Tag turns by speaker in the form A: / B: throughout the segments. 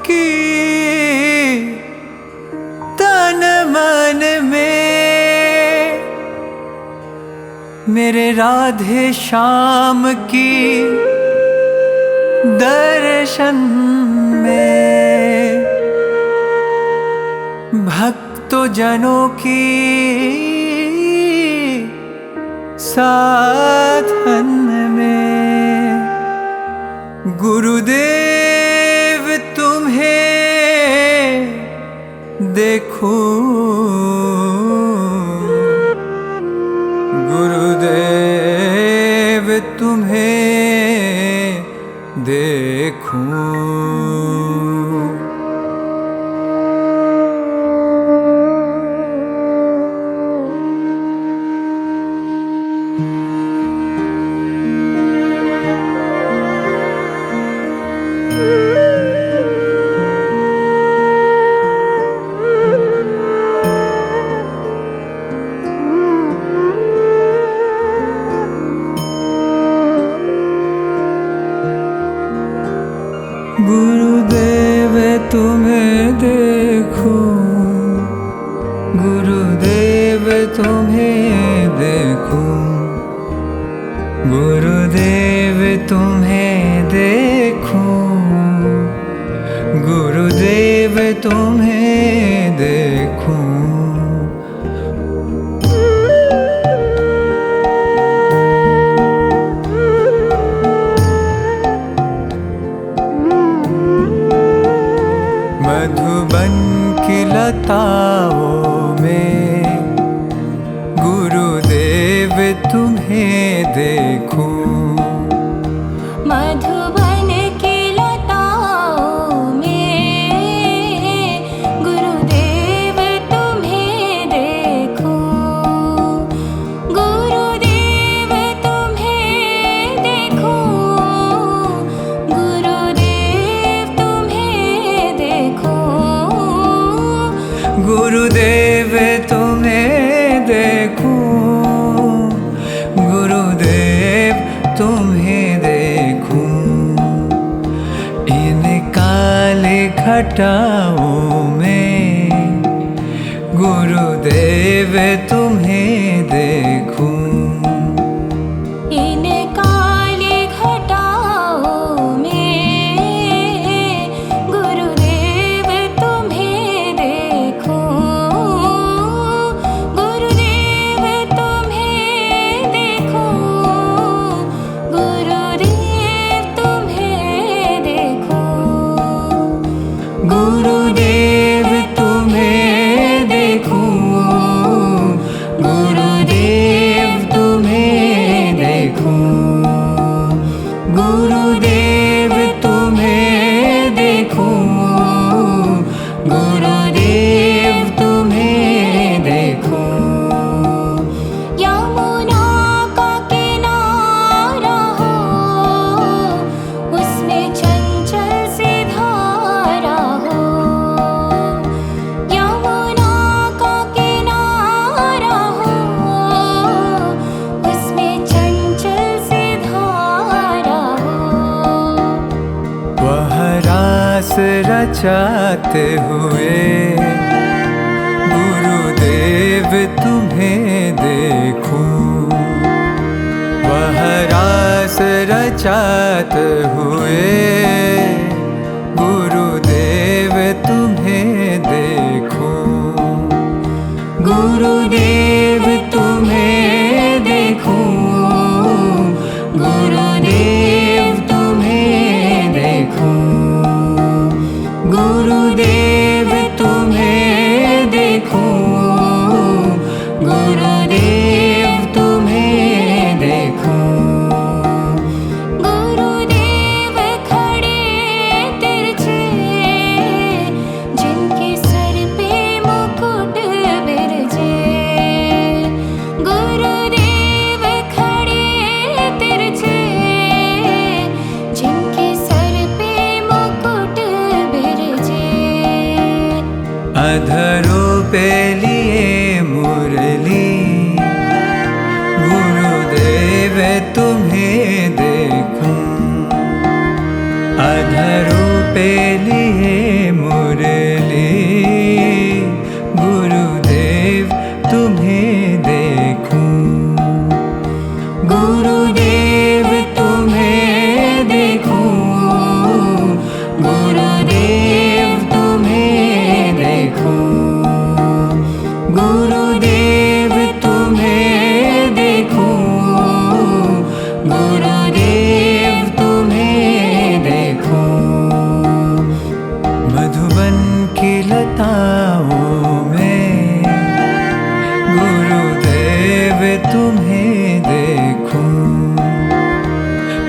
A: की तन मन में, मेरे राधे श्याम की दर्शन में, भक्तों जनों की साधन में, गुरुदेव तुम्हें देखूं, गुरुदेव तुम्हें देखूं। गुरुदेव तुम्हें देखूं, गुरुदेव तुम्हें देखूं, गुरुदेव तुम्हें देखूं, गुरुदेव तुम्हें देखूं। मधुबन की लताओं में गुरुदेव तुम्हें देखूं,
B: मधुबन की लताओं में गुरुदेव तुम्हें देखूं, गुरुदेव तुम्हें देखूं, गुरुदेव तुम्हें देखूं,
A: गुरुदेव तुम्हें देखूं, गुरुदेव तुम्हें देखूं। इन काले घटाओं में गुरुदेव तुम्हें देखूं,
B: इन काले घटाओं में गुरुदेव तुम्हें देखूं, गुरुदेव तुम्हें देखूं, गुरुदेव तुम्हें देखूं,
A: गुरुदेव तुम्हें देखूं, गुरुदेव तुम्हें देखूं, गुरुदेव तुम्हें देखूं, गुरुदेव तुम्हें देखूं।
B: यमुना का किनारा हो, उसमें चंचल सी धारा हो, यमुना का किनारा हो, उसमें चंचल सी धारा हो।
A: वह रास रचाते हुए गुरुदेव तुम्हें देखूं, वह रास रचाते हुए गुरुदेव तुम्हें देखूं, गुरुदेव तुम्हें देखूं, गुरुदेव तुम्हें देखूं, गुरुदेव तुम्हें देखूं, गुरुदेव तुम्हें देखूं।
B: गुरुदेव खड़े तिरछे, जिनके सर पे मुकुट बिरजे, गुरुदेव खड़े तिरछे, जिनके सर पे मुकुट बिरजे।
A: अधरों पे लिए मुरली गुरुदेव तुम्हें देखूं, अधरों पे लिए मुरली गुरुदेव तुम्हें देखूं, गुरुदेव तुम्हें देखूं, गुरुदेव तुम्हें देखूं, गुरुदेव तुम्हें देखूं, गुरुदेव तुम्हें देखूं। मधुबन की लताओं में गुरुदेव तुम्हें देखूं,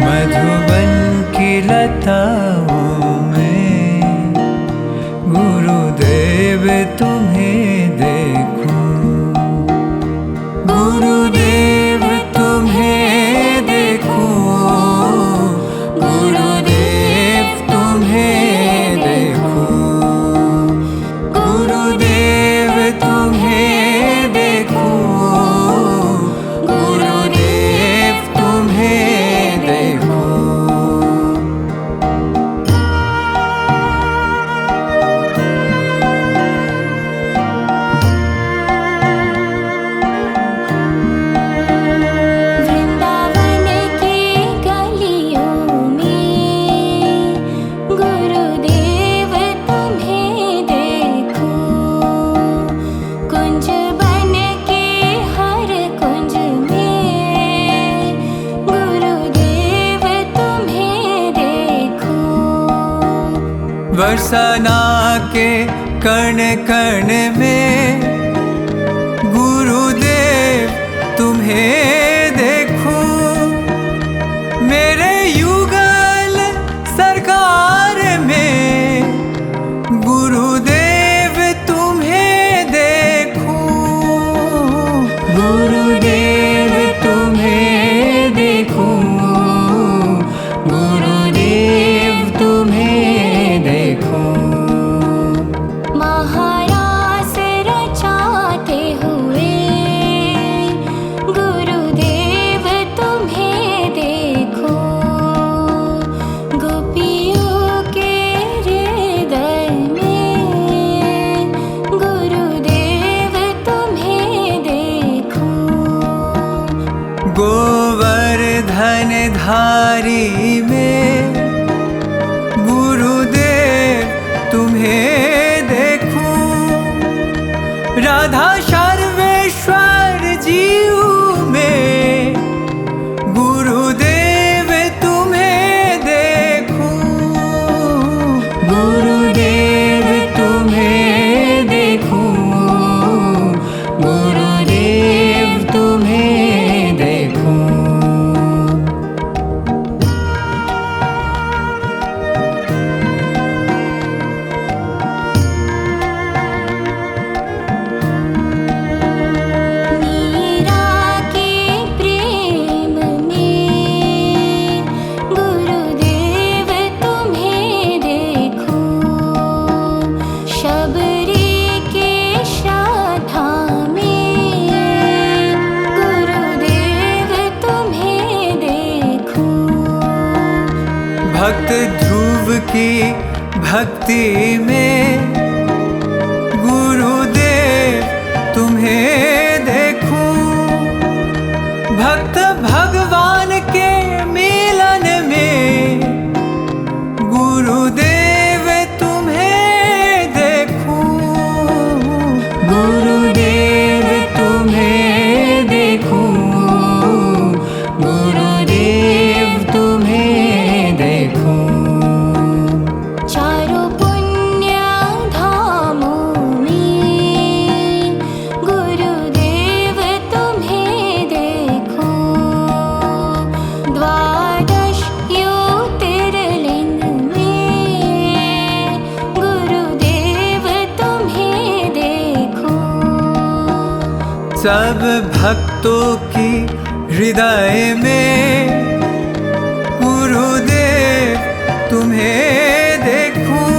A: मधुबन की लताओं में गुरुदेव तुम्हें देखूं, गुरुदेव तुम्हें देखूं, गुरुदेव तुम्हें देखूं, गुरुदेव तुम्हें देखूं, गुरुदेव तुम्हें देखूं।
B: वृंदावन की गलियों में गुरुदेव तुम्हें देखूं, कुंज बन के हर कुंज में गुरुदेव तुम्हें देखूं।
A: बरसाना के कण कण में गुरुदेव तुम्हें देखूं, मेरे युगल सरकार में गुरुदेव तुम्हें देखूं, गुरुदेव तुम्हें देखूं, गुरुदेव तुम्हें देखूं।
B: महारास रचाते हुए गुरुदेव तुम्हें देखो, गोपियों के हृदय में गुरुदेव तुम्हें देखो।
A: गोवर्धन धारी में गुरुदेव तुम्हें देखूं, राधा सर्वेश्वर जीव में गुरुदेव तुम्हें देखूं, गुरुदेव तुम्हें देखूं, गुरुदेव तुम्हें देखूं।
B: मीरा के प्रेम में गुरुदेव तुम्हें देखो, शबरी के श्राद्धा में गुरुदेव तुम्हें देखो।
A: भक्त ध्रुव की भक्ति में गुरुदेव तुम्हें देखूं, भक्त भगवान के मिलन में गुरुदेव तुम्हें देखूं, गुरुदेव तुम्हें देखूं, गुरुदेव तुम्हें देखूं।
B: चारों पुण्य धामों में गुरुदेव तुम्हें देखो, द्वादश ज्योतिर्लिंग में गुरुदेव तुम्हें देखो।
A: सब भक्तों की हृदय में गुरुदेव तुम्हें देखूं,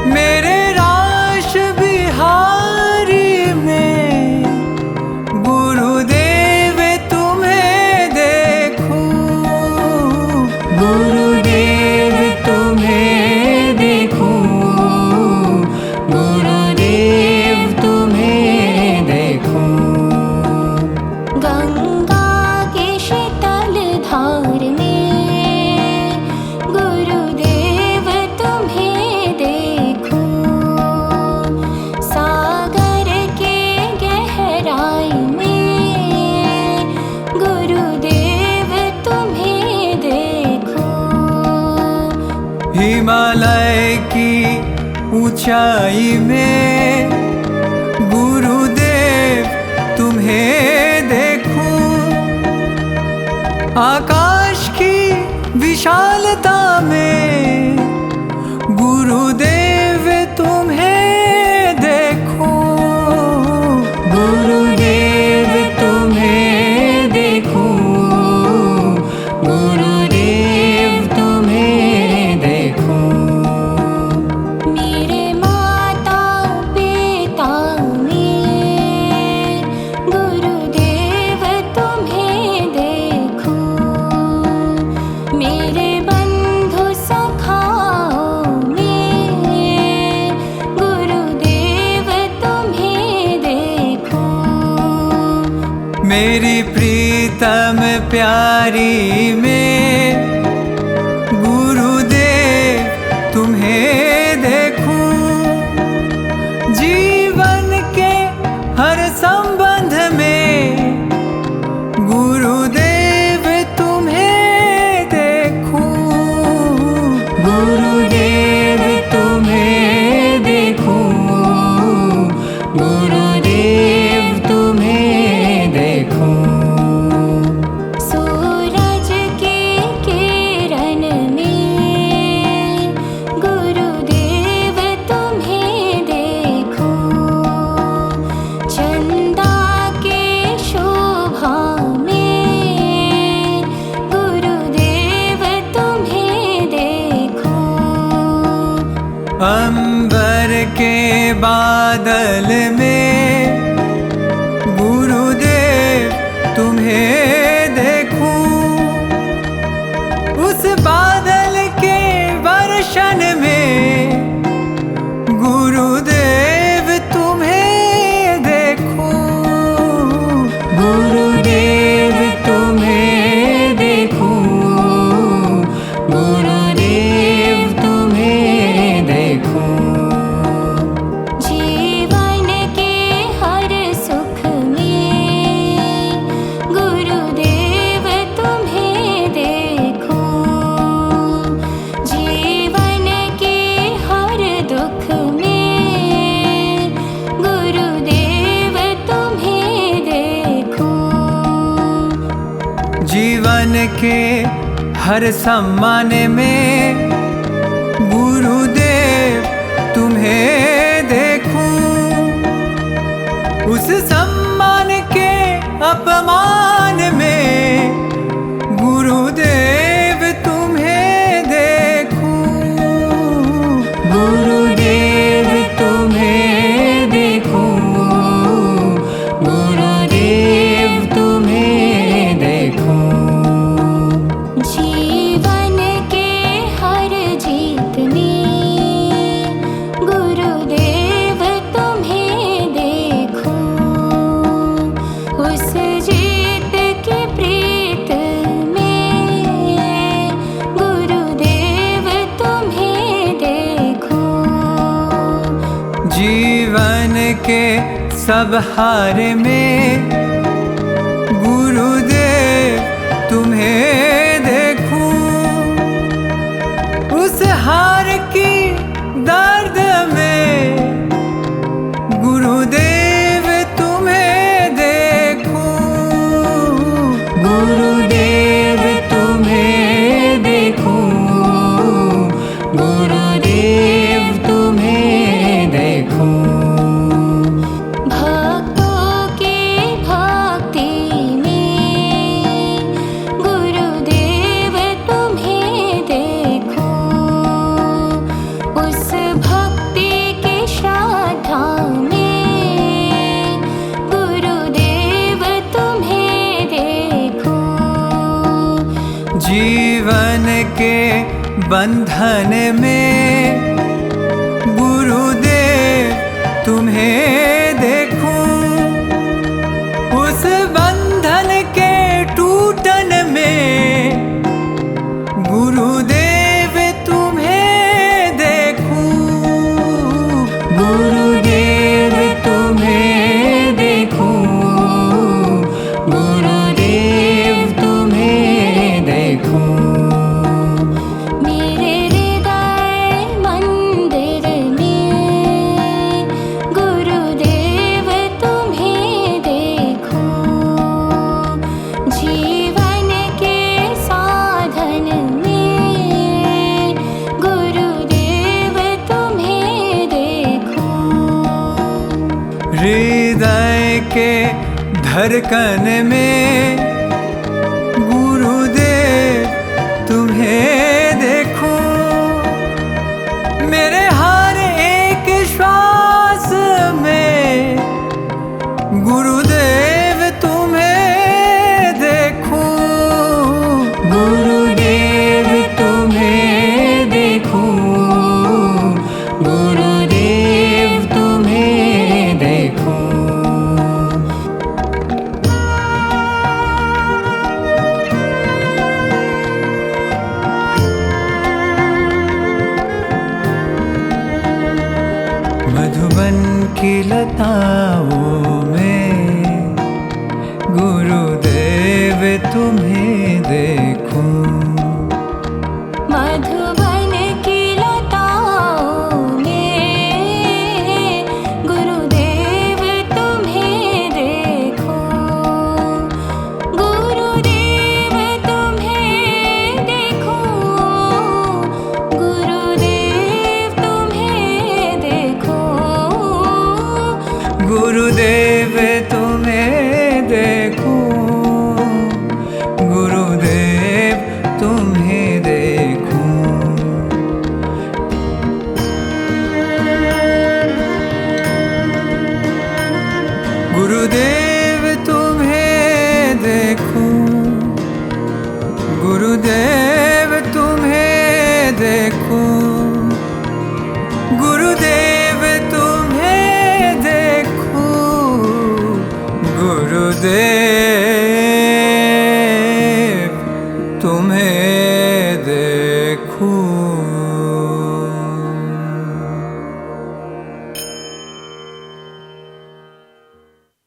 A: मेरे राश बिहारी में गुरुदेव तुम्हें देखूं, गुरुदेव तुम्हें हिमालय की ऊंचाई में गुरुदेव तुम्हें देखूं, आकाश की विशालता में गुरुदेव तुम्हें देखूं, गुरुदेव तुम्हें देखूं, गुरुदेव तुम्हें देखूं।
B: मेरे माता पिता में गुरुदेव तुम्हें देखूं, मेरे बंधु सखाओं में गुरुदेव तुम्हें देखूं,
A: मेरी प्रीतम प्यारी में गुरुदेव तुम्हें देखूं, जीवन के हर संबंध में गुरुदेव तुम्हें देखूं, गुरुदेव तुम्हें देखूं, गुरुदेव तुम्हें देखूं।
B: सूरज की किरण में गुरुदेव तुम्हें देखूं, चंदा के शोभा में गुरुदेव तुम्हें देखूं,
A: अंबर के बादल में गुरुदेव तुम्हें देखूं, उस बादल के वर्षण में गुरुदेव तुम्हें देखूं, गुरुदेव तुम्हें देखूं, गुरुदेव तुम्हें देखूं।
B: जीवन के हर सुख में गुरुदेव तुम्हें देखूं, जीवन के हर दुख में गुरुदेव तुम्हें देखूं,
A: जीवन के हर सम्मान में गुरुदेव तुम्हें देखूं, उस सम्मान के अपमान में गुरुदेव तुम्हें देखूं, गुरुदेव तुम्हें देखूं, गुरुदेव तुम्हें देखूं।
B: जीवन के हर जीत में गुरुदेव तुम्हें देखूं, उस जीत की प्रीत में गुरुदेव तुम्हें देखूं,
A: जीवन के सब हार में गुरुदेव तुम्हें देखूं, उस हार की दर्द में गुरुदेव तुम्हें देखूं, गुरुदेव तुम्हें देखूं, गुरुदेव तुम्हें देखूं।
B: भक्तों की भक्ति में गुरुदेव तुम्हें देखूं, उस भक्ति की श्रद्धा में गुरुदेव तुम्हें देखूं,
A: जीवन के बंधन में गुरुदेव तुम्हें देखूं, उस बंधन के टूटन में गुरुदेव तुम्हें देखूं, गुरुदेव तुम्हें देखूं, गुरुदेव तुम्हें देखूं।
B: मेरे हृदय
A: हृदय के धड़कन में गुरुदेव तुम्हें देखूं, मेरे हर एक श्वास में गुरुदेव तुम्हें देखूं, गुरुदेव तुम्हें देखूं, गुरुदेव तुम्हें देखूं। मधुबन की लताओं में गुरुदेव तुम्हें देखूं,
B: मधुबन की लताओं में गुरुदेव तुम्हें देखूं, गुरुदेव तुम्हें देखूं, गुरुदेव तुम्हें देखूं,
A: गुरुदेव तुम्हें देखूं, गुरुदेव तुम्हें देखूं। गुरुदेव तुम्हें देखूं, गुरुदेव तुम्हें देखूं।